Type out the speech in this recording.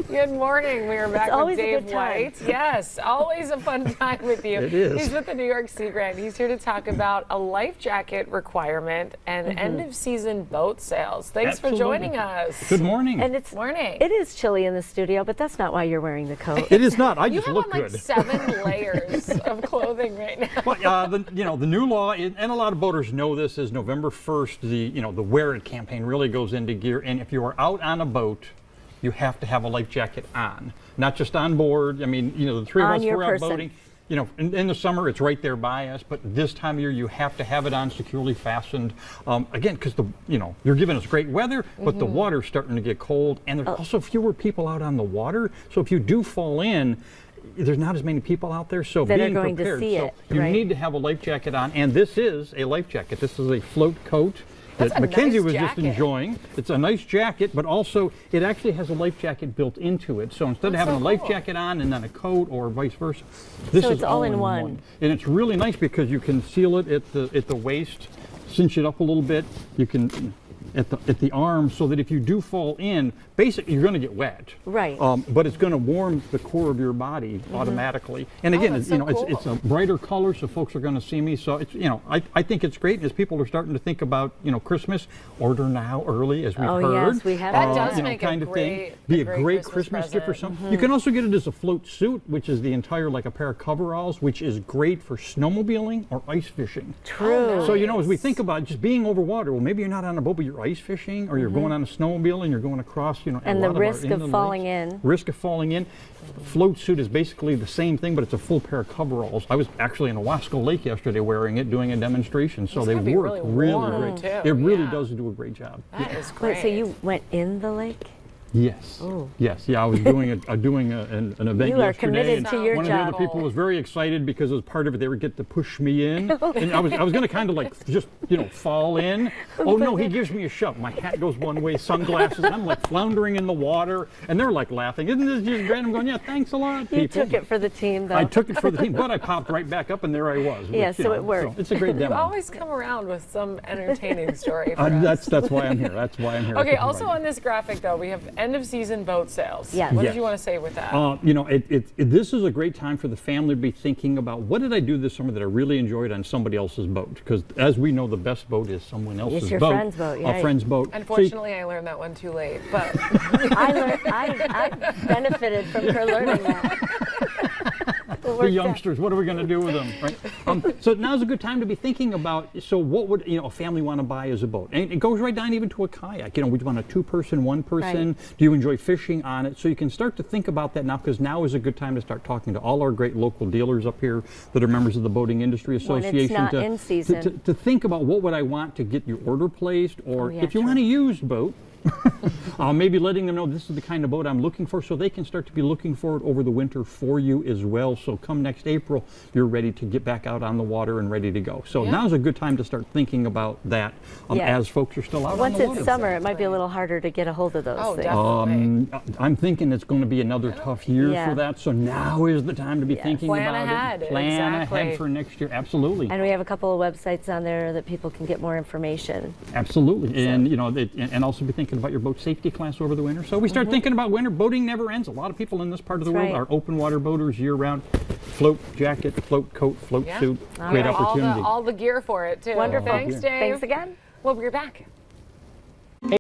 Good morning. We are back with Dave White. Yes, always a fun time with you. It is. He's with the New York Sea Grant. He's here to talk about a life jacket requirement and end of season boat sales. Thanks for joining us. Good morning. And it is chilly in the studio, but that's not why you're wearing the coat. It is not. I You just have look on like good. 7 layers of clothing right now. Well, the new law, and a lot of boaters know this, is November 1st. The Wear It campaign really goes into gear, and if you are out on a boat, you have to have a life jacket on, not just on board. I mean, the three of us were out boating. In the summer, it's right there by us, but this time of year, you have to have it on, securely fastened. Again, because you're giving us great weather, but the water's starting to get cold, and there's also fewer people out on the water. So if you do fall in, there's not as many people out there, so being prepared. So you need to have a life jacket on, and this is a life jacket. This is a float coat that Mackenzie was just enjoying. It's a nice jacket, but also it actually has a life jacket built into it. So instead of having a life jacket on and then a coat or vice versa, this is all in one. And it's really nice because you can seal it at the waist, cinch it up a little bit. You can at the arm, so that if you do fall in, basically you're going to get wet. Right. But it's going to warm the core of your body automatically. And again, it's a brighter color, so folks are going to see me. So it's I think it's great. As people are starting to think about Christmas, order now early, as we've heard. Yes, we have that does make kind a of great, thing. Be a great Christmas gift or something. You can also get it as a float suit, which is the entire like a pair of coveralls, which is great for snowmobiling or ice fishing. True. So as we think about just being over water, well, maybe you're not on a boat, but you're ice fishing, or you're going on a snowmobile and you're going across, and the risk of falling in. Risk of falling in. Float suit is basically the same thing, but it's a full pair of coveralls. I was actually in Owasco Lake yesterday wearing it, doing a demonstration, so they work really great. It really does do a great job. That is great. Wait, so you went in the lake? Yes. Oh. Yes. Yeah, I was doing an event You are yesterday. committed to your one job. of the other people was very excited because as part of it, they would get to push me in, and I was going to kind of like just fall in. Oh no, he gives me a shove. My hat goes one way, sunglasses. I'm like floundering in the water, and they're like laughing. Isn't this just great? I'm going, yeah, thanks a lot, people. You took it for the team, though. I took it for the team, but I popped right back up, and there I was. Yeah, so it worked. So it's a great demo. You always come around with some entertaining story for us. That's why I'm here. That's why I'm here. Okay. Also on this graphic, though, we have end of season boat sales. Yes. What did you want to say with that? This is a great time for the family to be thinking about what did I do this summer that I really enjoyed on somebody else's boat? Because as we know, the best boat is someone else's boat. It's your friend's boat. A friend's boat. Unfortunately, I learned that one too late. But I benefited from her learning that. The youngsters, what are we going to do with them, right? So now's a good time to be thinking about, so what would a family want to buy as a boat? And it goes right down even to a kayak. Would you want a 2-person, 1-person? Right. Do you enjoy fishing on it? So you can start to think about that now, because now is a good time to start talking to all our great local dealers up here that are members of the Boating Industry Association. When it's not in season. To think about what would I want to get your order placed, or if you want a used boat, maybe letting them know this is the kind of boat I'm looking for, so they can start to be looking for it over the winter for you as well. So come next April, you're ready to get back out on the water and ready to go. So now's a good time to start thinking about that as folks are still out on the water. Once it's summer, it might be a little harder to get a hold of those things. Definitely. I'm thinking it's going to be another tough year for that. So now is the time to be thinking about it. Plan ahead for next year. Absolutely. And we have a couple of websites on there that people can get more information. Absolutely. And and also be thinking about your boat safety class over the winter. So we start thinking about winter. Boating never ends. A lot of people in this part of the world are open water boaters year round. Float jacket, float coat, float suit. Great opportunity. All the gear for it too. Wonderful. Thanks, Dave. Thanks again. We'll be back.